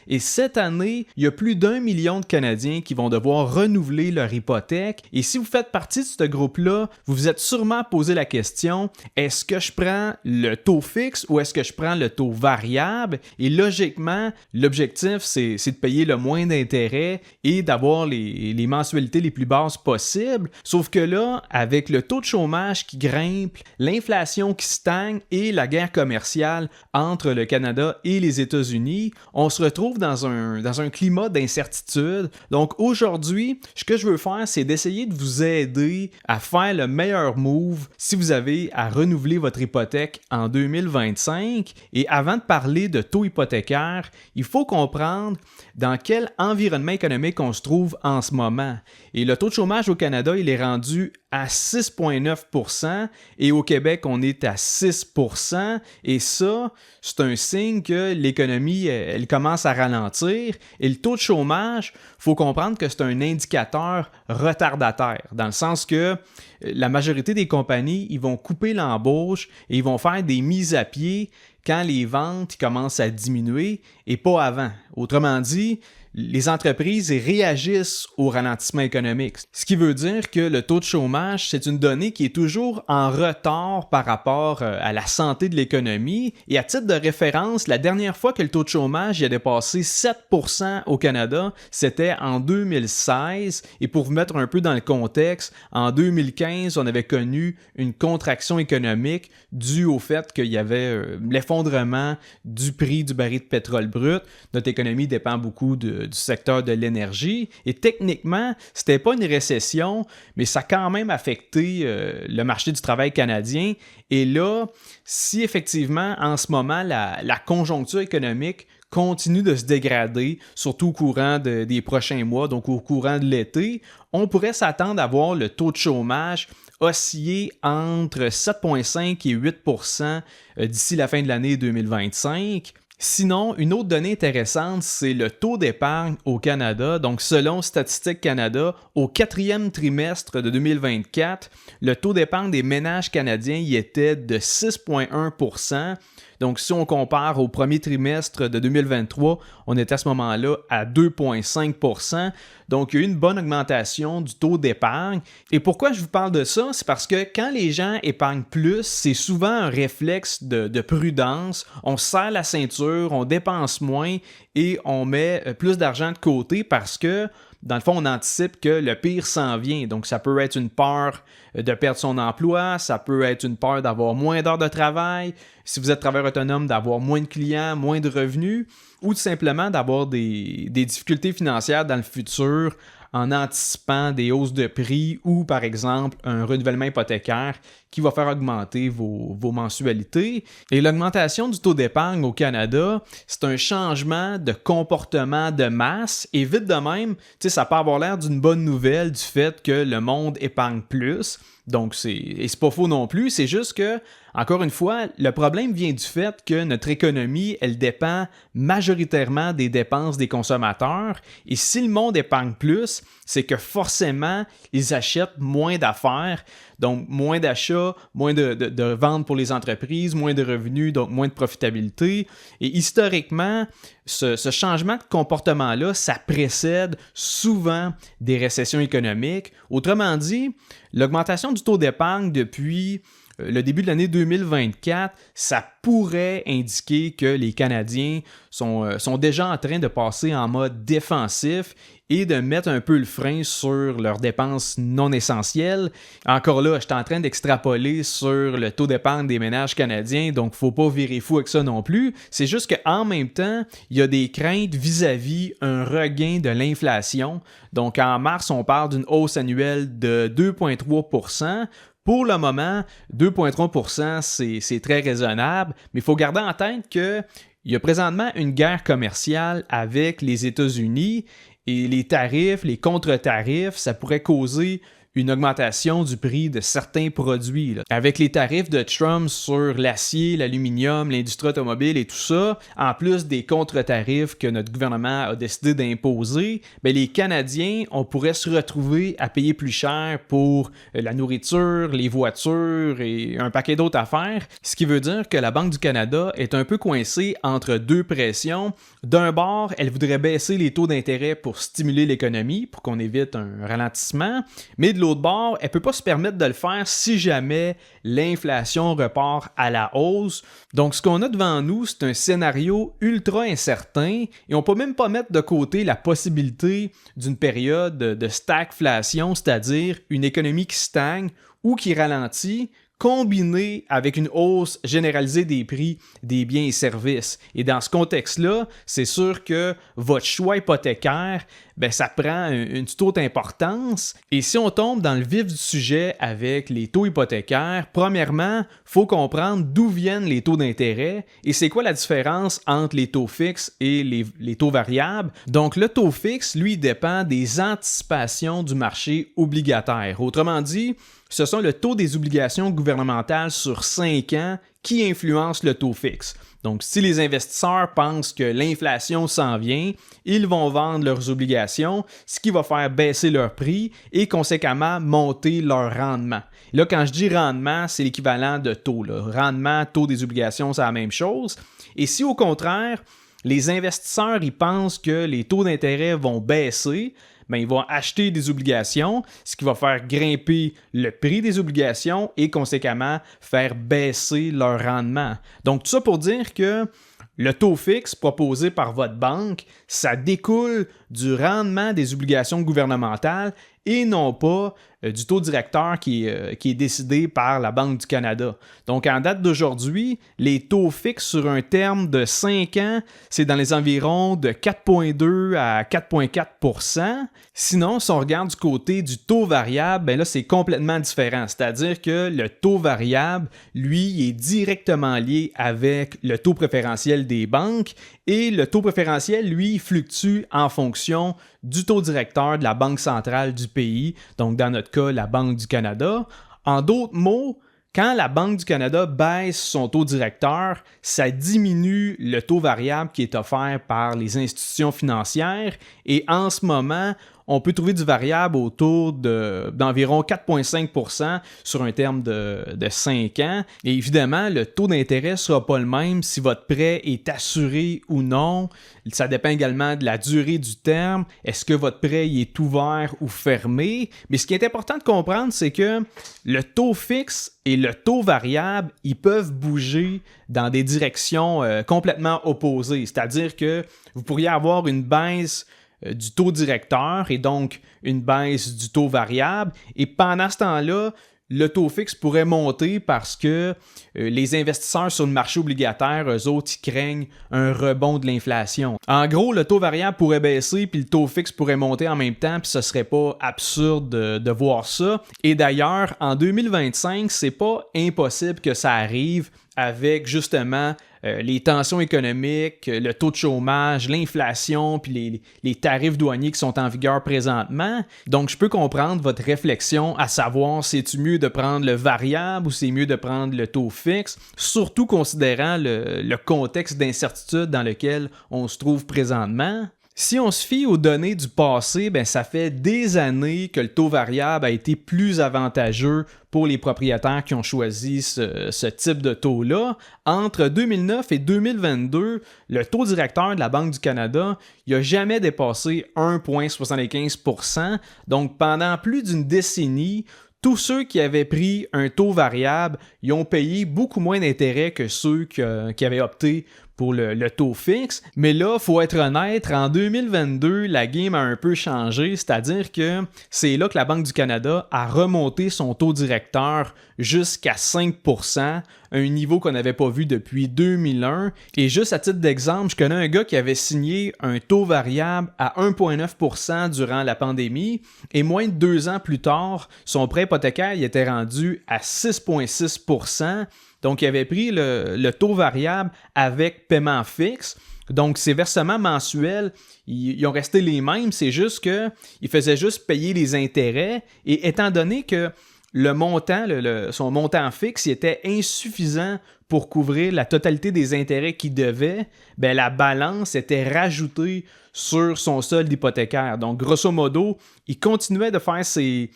Et cette année, il y a plus d'1 million de Canadiens qui vont devoir renouveler leur hypothèque. Et si vous faites partie de ce groupe-là, vous vous êtes sûrement posé la question, est-ce que je prends le taux fixe ou est-ce que je prends le taux variable? Et logiquement, l'objectif, c'est de payer le moins d'intérêt et d'avoir les mensualités les plus basses possibles. Sauf que là, avec le taux de chômage qui grimpe, l'inflation qui stagne et la guerre commerciale entre le Canada et les États-Unis, on se retrouve dans un climat d'incertitude. Donc aujourd'hui, ce que je veux faire, c'est d'essayer de vous aider à faire le meilleur move si vous avez à renouveler votre hypothèque en 2025. Et avant de parler de taux hypothécaire, il faut comprendre dans quel environnement économique on se trouve en ce moment. Et le taux de chômage au Canada, il est rendu à 6,9 % et au Québec, on est à 6 % et ça, c'est un signe que l'économie, elle commence à ralentir et le taux de chômage, il faut comprendre que c'est un indicateur retardataire, dans le sens que la majorité des compagnies, ils vont couper l'embauche et ils vont faire des mises à pied quand les ventes commencent à diminuer et pas avant. Autrement dit, les entreprises réagissent au ralentissement économique. Ce qui veut dire que le taux de chômage, c'est une donnée qui est toujours en retard par rapport à la santé de l'économie. Et à titre de référence, la dernière fois que le taux de chômage a dépassé 7 % au Canada, c'était en 2016. Et pour vous mettre un peu dans le contexte, en 2015, on avait connu une contraction économique due au fait qu'il y avait l'effondrement du prix du baril de pétrole brut. Notre économie dépend beaucoup du secteur de l'énergie. Et techniquement, c'était pas une récession, mais ça a quand même affecté le marché du travail canadien. Et là, si effectivement, en ce moment, la conjoncture économique continue de se dégrader, surtout au courant des prochains mois, donc au courant de l'été, on pourrait s'attendre à voir le taux de chômage osciller entre 7,5 et 8 % d'ici la fin de l'année 2025. Sinon, une autre donnée intéressante, c'est le taux d'épargne au Canada. Donc, selon Statistique Canada, au 4e trimestre de 2024, le taux d'épargne des ménages canadiens y était de 6,1 %. Donc, si on compare au premier trimestre de 2023, on était à ce moment-là à 2,5 %. Donc, il y a eu une bonne augmentation du taux d'épargne. Et pourquoi je vous parle de ça? C'est parce que quand les gens épargnent plus, c'est souvent un réflexe de prudence. On se serre la ceinture, on dépense moins et on met plus d'argent de côté parce que dans le fond, on anticipe que le pire s'en vient. Donc, ça peut être une peur de perdre son emploi, ça peut être une peur d'avoir moins d'heures de travail, si vous êtes travailleur autonome, d'avoir moins de clients, moins de revenus, ou tout simplement d'avoir des difficultés financières dans le futur en anticipant des hausses de prix ou, par exemple, un renouvellement hypothécaire qui va faire augmenter vos mensualités. Et l'augmentation du taux d'épargne au Canada, c'est un changement de comportement de masse. Et vite de même, ça peut avoir l'air d'une bonne nouvelle du fait que le monde épargne plus. Donc, c'est pas faux non plus, c'est juste que, encore une fois, le problème vient du fait que notre économie, elle dépend majoritairement des dépenses des consommateurs. Et si le monde épargne plus, c'est que forcément, ils achètent moins d'affaires. Donc, moins d'achats, moins de ventes pour les entreprises, moins de revenus, donc moins de profitabilité. Et historiquement, ce changement de comportement-là, ça précède souvent des récessions économiques. Autrement dit, l'augmentation du taux d'épargne depuis le début de l'année 2024, ça pourrait indiquer que les Canadiens sont déjà en train de passer en mode défensif et de mettre un peu le frein sur leurs dépenses non essentielles. Encore là, je suis en train d'extrapoler sur le taux d'épargne des ménages canadiens, donc il ne faut pas virer fou avec ça non plus. C'est juste qu'en même temps, il y a des craintes vis-à-vis un regain de l'inflation. Donc en mars, on parle d'une hausse annuelle de 2,3 %. Pour le moment, 2,3 %, c'est très raisonnable, mais il faut garder en tête qu'il y a présentement une guerre commerciale avec les États-Unis et les tarifs, les contre-tarifs, ça pourrait causer une augmentation du prix de certains produits. Là. Avec les tarifs de Trump sur l'acier, l'aluminium, l'industrie automobile et tout ça, en plus des contre-tarifs que notre gouvernement a décidé d'imposer, ben les Canadiens, on pourrait se retrouver à payer plus cher pour la nourriture, les voitures et un paquet d'autres affaires, ce qui veut dire que la Banque du Canada est un peu coincée entre deux pressions. D'un bord, elle voudrait baisser les taux d'intérêt pour stimuler l'économie, pour qu'on évite un ralentissement, mais de l'autre bord, elle ne peut pas se permettre de le faire si jamais l'inflation repart à la hausse. Donc, ce qu'on a devant nous, c'est un scénario ultra incertain et on ne peut même pas mettre de côté la possibilité d'une période de stagflation, c'est-à-dire une économie qui stagne ou qui ralentit, combiné avec une hausse généralisée des prix des biens et services. Et dans ce contexte-là, c'est sûr que votre choix hypothécaire, ben, ça prend une toute autre importance. Et si on tombe dans le vif du sujet avec les taux hypothécaires, premièrement, il faut comprendre d'où viennent les taux d'intérêt et c'est quoi la différence entre les taux fixes et les taux variables. Donc, le taux fixe, lui, dépend des anticipations du marché obligataire. Autrement dit, ce sont le taux des obligations gouvernementales sur 5 ans qui influencent le taux fixe. Donc, si les investisseurs pensent que l'inflation s'en vient, ils vont vendre leurs obligations, ce qui va faire baisser leur prix et conséquemment monter leur rendement. Là, quand je dis rendement, c'est l'équivalent de taux. Là. Rendement, taux des obligations, c'est la même chose. Et si au contraire, les investisseurs ils pensent que les taux d'intérêt vont baisser, ben, ils vont acheter des obligations, ce qui va faire grimper le prix des obligations et conséquemment faire baisser leur rendement. Donc tout ça pour dire que le taux fixe proposé par votre banque, ça découle du rendement des obligations gouvernementales et non pas du taux directeur qui est décidé par la Banque du Canada. Donc, en date d'aujourd'hui, les taux fixes sur un terme de 5 ans, c'est dans les environs de 4,2 à 4,4 %. Sinon, si on regarde du côté du taux variable, ben là, c'est complètement différent. C'est-à-dire que le taux variable, lui, est directement lié avec le taux préférentiel des banques et le taux préférentiel, lui, fluctue en fonction du taux directeur de la Banque centrale du pays, donc dans notre cas, la Banque du Canada. En d'autres mots, quand la Banque du Canada baisse son taux directeur, ça diminue le taux variable qui est offert par les institutions financières et en ce moment, on peut trouver du variable autour d'environ 4,5 % sur un terme de 5 ans. Et évidemment, le taux d'intérêt ne sera pas le même si votre prêt est assuré ou non. Ça dépend également de la durée du terme. Est-ce que votre prêt est ouvert ou fermé? Mais ce qui est important de comprendre, c'est que le taux fixe et le taux variable, ils peuvent bouger dans des directions complètement opposées. C'est-à-dire que vous pourriez avoir une baisse du taux directeur et donc une baisse du taux variable. Et pendant ce temps-là, le taux fixe pourrait monter parce que les investisseurs sur le marché obligataire, eux autres, ils craignent un rebond de l'inflation. En gros, le taux variable pourrait baisser puis le taux fixe pourrait monter en même temps puis ce serait pas absurde de voir ça. Et d'ailleurs, en 2025, c'est pas impossible que ça arrive avec justement les tensions économiques, le taux de chômage, l'inflation, puis les tarifs douaniers qui sont en vigueur présentement. Donc, je peux comprendre votre réflexion à savoir si c'est mieux de prendre le variable ou c'est mieux de prendre le taux fixe, surtout considérant le contexte d'incertitude dans lequel on se trouve présentement. Si on se fie aux données du passé, ben ça fait des années que le taux variable a été plus avantageux pour les propriétaires qui ont choisi ce type de taux-là. Entre 2009 et 2022, le taux directeur de la Banque du Canada n'a jamais dépassé 1,75 %. Donc, pendant plus d'une décennie, tous ceux qui avaient pris un taux variable, ils ont payé beaucoup moins d'intérêt que ceux qui avaient opté pour le taux fixe. Mais là, il faut être honnête, en 2022, la game a un peu changé, c'est-à-dire que c'est là que la Banque du Canada a remonté son taux directeur jusqu'à 5 %, un niveau qu'on n'avait pas vu depuis 2001. Et juste à titre d'exemple, je connais un gars qui avait signé un taux variable à 1,9 % durant la pandémie et moins de 2 ans plus tard, son prêt hypothécaire il était rendu à 6,6 %. Donc, il avait pris le taux variable avec paiement fixe. Donc, ces versements mensuels, ils ont resté les mêmes, c'est juste qu'ils faisaient juste payer les intérêts. Et étant donné que le montant, son montant fixe, il était insuffisant pour couvrir la totalité des intérêts qu'il devait, ben la balance était rajoutée sur son solde hypothécaire. Donc, grosso modo, il continuait de faire ces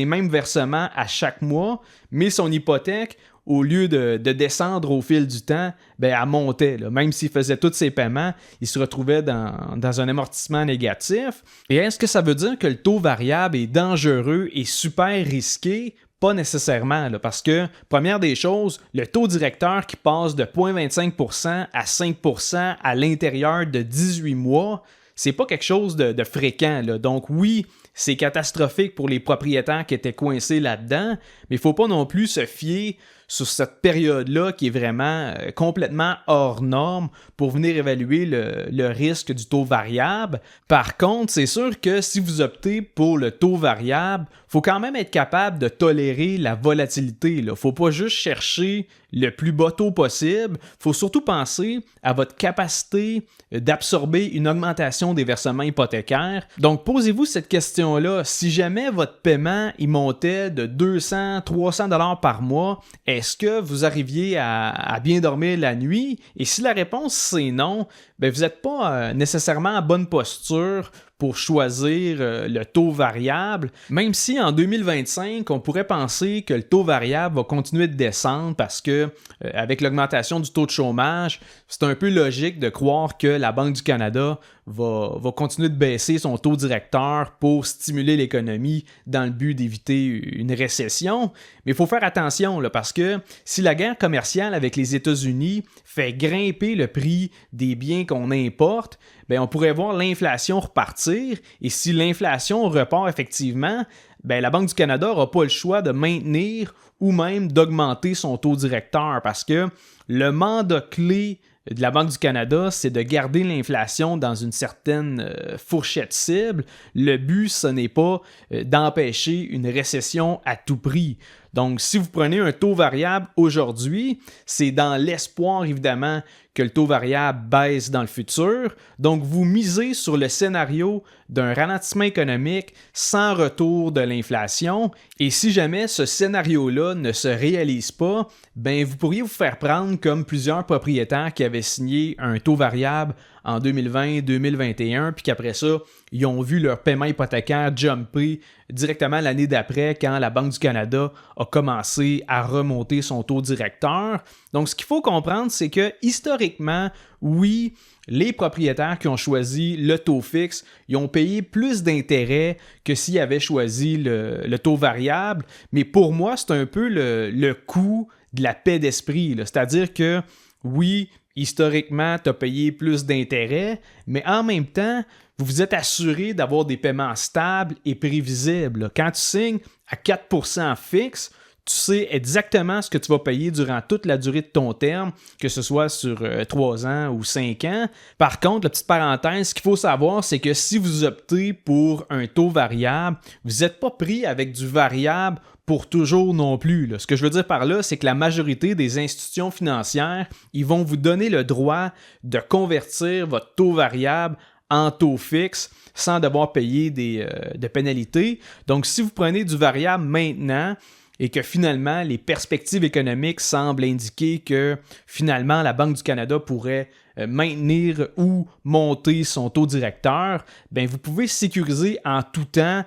mêmes versements à chaque mois, mais son hypothèque, au lieu de descendre au fil du temps, ben, elle montait. Là. Même s'il faisait tous ses paiements, il se retrouvait dans un amortissement négatif. Et est-ce que ça veut dire que le taux variable est dangereux et super risqué? Pas nécessairement, là, parce que, première des choses, le taux directeur qui passe de 0,25% à 5% à l'intérieur de 18 mois, c'est pas quelque chose de fréquent. Là. Donc oui, c'est catastrophique pour les propriétaires qui étaient coincés là-dedans, mais il ne faut pas non plus se fier sur cette période-là qui est vraiment complètement hors norme pour venir évaluer le risque du taux variable. Par contre, c'est sûr que si vous optez pour le taux variable, il faut quand même être capable de tolérer la volatilité. Il ne faut pas juste chercher le plus bas taux possible. Il faut surtout penser à votre capacité d'absorber une augmentation des versements hypothécaires. Donc, posez-vous cette question-là. Si jamais votre paiement il montait de 200-300 $ par mois, est-ce que vous arriviez à bien dormir la nuit? Et si la réponse c'est non, bien, vous n'êtes pas nécessairement en bonne posture pour choisir le taux variable, même si en 2025, on pourrait penser que le taux variable va continuer de descendre parce que avec l'augmentation du taux de chômage, c'est un peu logique de croire que la Banque du Canada va continuer de baisser son taux directeur pour stimuler l'économie dans le but d'éviter une récession. Mais il faut faire attention là, parce que si la guerre commerciale avec les États-Unis fait grimper le prix des biens qu'on importe, bien, on pourrait voir l'inflation repartir. Et si l'inflation repart effectivement, bien, la Banque du Canada n'aura pas le choix de maintenir ou même d'augmenter son taux directeur parce que le mandat clé de la Banque du Canada, c'est de garder l'inflation dans une certaine fourchette cible. Le but, ce n'est pas d'empêcher une récession à tout prix. Donc, si vous prenez un taux variable aujourd'hui, c'est dans l'espoir, évidemment, que le taux variable baisse dans le futur. Donc, vous misez sur le scénario d'un ralentissement économique sans retour de l'inflation. Et si jamais ce scénario-là ne se réalise pas, ben, vous pourriez vous faire prendre comme plusieurs propriétaires qui avaient signé un taux variable en 2020-2021, puis qu'après ça, ils ont vu leur paiement hypothécaire jumper directement l'année d'après quand la Banque du Canada a commencé à remonter son taux directeur. Donc, ce qu'il faut comprendre, c'est que historiquement, oui, les propriétaires qui ont choisi le taux fixe, ils ont payé plus d'intérêts que s'ils avaient choisi le taux variable. Mais pour moi, c'est un peu le coût de la paix d'esprit. Là. C'est-à-dire que, oui, historiquement, tu as payé plus d'intérêts, mais en même temps, vous vous êtes assuré d'avoir des paiements stables et prévisibles. Quand tu signes à 4% fixe, tu sais exactement ce que tu vas payer durant toute la durée de ton terme, que ce soit sur 3 ans ou 5 ans. Par contre, la petite parenthèse, ce qu'il faut savoir, c'est que si vous optez pour un taux variable, vous n'êtes pas pris avec du variable pour toujours non plus. Là. Ce que je veux dire par là, c'est que la majorité des institutions financières, ils vont vous donner le droit de convertir votre taux variable en taux fixe sans devoir payer de pénalités. Donc, si vous prenez du variable maintenant et que finalement, les perspectives économiques semblent indiquer que finalement, la Banque du Canada pourrait maintenir ou monter son taux directeur, bien, vous pouvez sécuriser en tout temps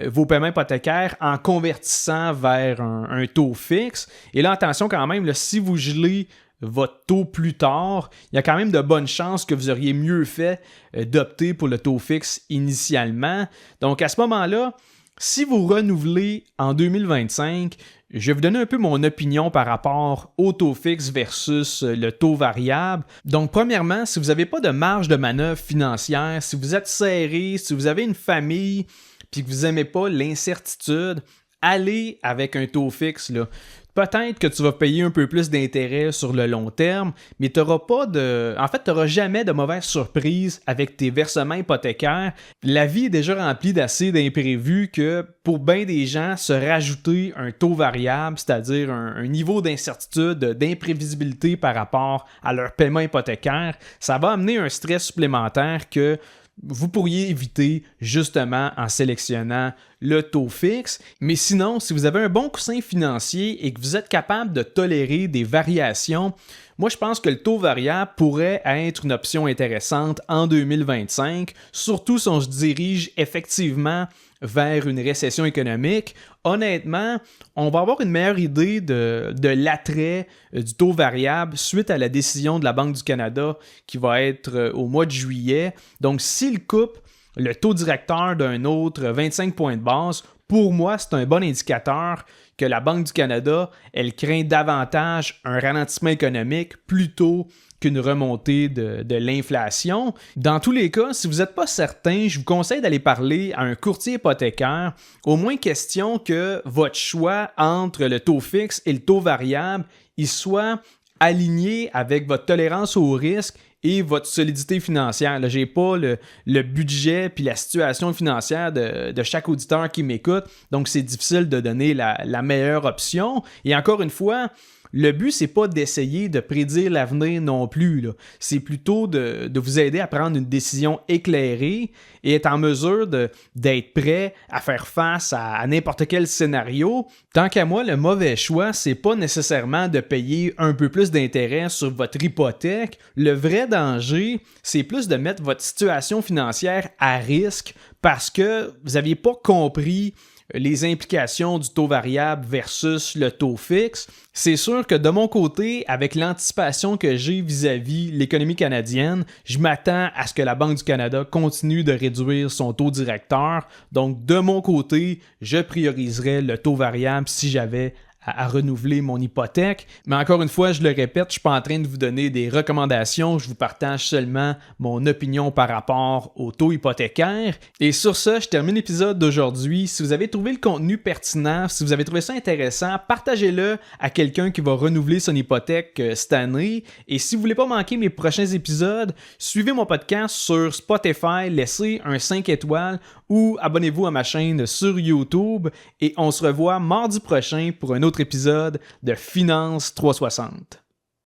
vos paiements hypothécaires en convertissant vers un taux fixe. Et là, attention quand même, là, si vous gelez votre taux plus tard, il y a quand même de bonnes chances que vous auriez mieux fait d'opter pour le taux fixe initialement. Donc à ce moment-là, si vous renouvelez en 2025, je vais vous donner un peu mon opinion par rapport au taux fixe versus le taux variable. Donc, premièrement, si vous n'avez pas de marge de manœuvre financière, si vous êtes serré, si vous avez une famille puis que vous n'aimez pas l'incertitude, allez avec un taux fixe. Là. Peut-être que tu vas payer un peu plus d'intérêt sur le long terme, mais tu n'auras jamais de mauvaise surprise avec tes versements hypothécaires. La vie est déjà remplie d'assez d'imprévus que pour bien des gens, se rajouter un taux variable, c'est-à-dire un niveau d'incertitude, d'imprévisibilité par rapport à leur paiement hypothécaire, ça va amener un stress supplémentaire que vous pourriez éviter justement en sélectionnant le taux fixe. Mais sinon, si vous avez un bon coussin financier et que vous êtes capable de tolérer des variations, moi je pense que le taux variable pourrait être une option intéressante en 2025, surtout si on se dirige effectivement vers une récession économique. Honnêtement, on va avoir une meilleure idée de l'attrait du taux variable suite à la décision de la Banque du Canada qui va être au mois de juillet. Donc, s'il coupe le taux directeur d'un autre 25 points de base, pour moi, c'est un bon indicateur que la Banque du Canada, elle craint davantage un ralentissement économique plutôt qu'une remontée de l'inflation. Dans tous les cas, si vous n'êtes pas certain, je vous conseille d'aller parler à un courtier hypothécaire, au moins question que votre choix entre le taux fixe et le taux variable, il soit aligné avec votre tolérance au risque et votre solidité financière. Là, j'ai pas le budget puis la situation financière de chaque auditeur qui m'écoute, donc c'est difficile de donner la meilleure option. Et encore une fois, le but, c'est pas d'essayer de prédire l'avenir non plus, là. C'est plutôt de vous aider à prendre une décision éclairée et être en mesure d'être prêt à faire face à n'importe quel scénario. Tant qu'à moi, le mauvais choix, c'est pas nécessairement de payer un peu plus d'intérêt sur votre hypothèque. Le vrai danger, c'est plus de mettre votre situation financière à risque parce que vous n'aviez pas compris les implications du taux variable versus le taux fixe. C'est sûr que de mon côté, avec l'anticipation que j'ai vis-à-vis l'économie canadienne, je m'attends à ce que la Banque du Canada continue de réduire son taux directeur. Donc, de mon côté, je prioriserais le taux variable si j'avais à renouveler mon hypothèque. Mais encore une fois, je le répète, je ne suis pas en train de vous donner des recommandations, je vous partage seulement mon opinion par rapport au taux hypothécaire. Et sur ce, je termine l'épisode d'aujourd'hui. Si vous avez trouvé le contenu pertinent, si vous avez trouvé ça intéressant, partagez-le à quelqu'un qui va renouveler son hypothèque cette année. Et si vous ne voulez pas manquer mes prochains épisodes, suivez mon podcast sur Spotify, laissez un 5 étoiles ou abonnez-vous à ma chaîne sur YouTube. Et on se revoit mardi prochain pour un autre épisode de Finance 360.